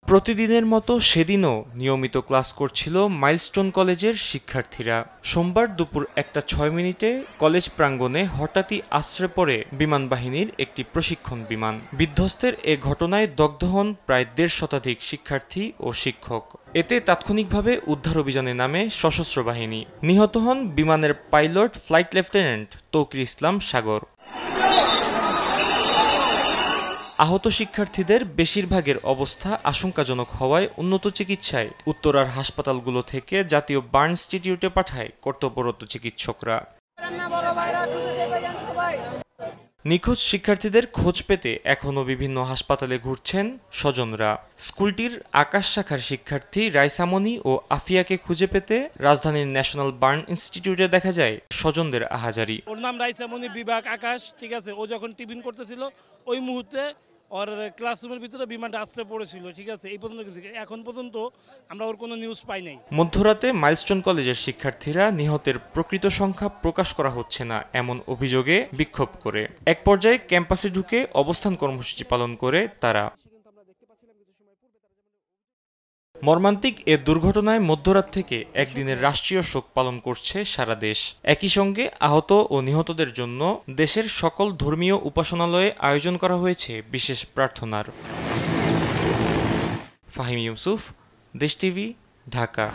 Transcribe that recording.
প্রতিদিনের মতো সেদিনও নিয়মিত ক্লাস করছিল মাইলস্টোন কলেজের শিক্ষার্থীরা। সোমবার দুপুর 1:06 কলেজ প্রাঙ্গণে হঠাৎই আছড়ে পড়ে বিমান বাহিনীর একটি প্রশিক্ষণ বিমান। বিধ্বস্তের এ ঘটনায় দগ্ধ হন প্রায় 1.5 শতাধিক শিক্ষার্থী ও শিক্ষক। এতে তাৎক্ষণিকভাবে উদ্ধার অভিযানে নামে সশস্ত্র বাহিনী। নিহত হন বিমানের পাইলট ফ্লাইট লেফটেন্যান্ট তৌকির ইসলাম সাগর। আহত শিক্ষার্থীদের বেশিরভাগের অবস্থা আশঙ্কাজনক হওয়ায় উন্নত চিকিৎসায় উত্তরার হাসপাতালগুলো থেকে জাতীয় বার্ন ইনস্টিটিউটে পাঠায় কর্তব্যরত চিকিৎসকরা। নিখোঁজ শিক্ষার্থীদের খোঁজ পেতে এখনও বিভিন্ন হাসপাতালে ঘুরছেন স্বজনরা। স্কুলটির আকাশ শাখার শিক্ষার্থী রাইসামনি ও আফিয়াকে খুঁজে পেতে রাজধানীর ন্যাশনাল বার্ন ইনস্টিটিউটে দেখা যায় স্বজনদের আহাজারি। ওর নাম রাইসামনি, বিভাগ আকাশ, ঠিক আছে। ও যখন টিফিন করতেছিল ওই মুহূর্তে ওর ক্লাসরুমের ভিতরে বিমানটা আছড়ে পড়েছিল, ঠিক আছে। এই পর্যন্ত এখন পর্যন্ত আমরা ওর কোনো নিউজ পাই নাই। মধ্যরাতে মাইলস্টোন কলেজের শিক্ষার্থীরা নিহতের প্রকৃত সংখ্যা প্রকাশ করা হচ্ছে না এমন অভিযোগে বিক্ষোভ করে এক পর্যায়ে ক্যাম্পাসে ঢুকে অবস্থান কর্মসূচি পালন করে তারা। মর্মান্তিক এ দুর্ঘটনায় মধ্যরাত থেকে একদিনের রাষ্ট্রীয় শোক পালন করছে সারা দেশ। একই সঙ্গে আহত ও নিহতদের জন্য দেশের সকল ধর্মীয় উপাসনালয়ে আয়োজন করা হয়েছে বিশেষ প্রার্থনার। ফাহিম ইউসুফ, দেশ টিভি, ঢাকা।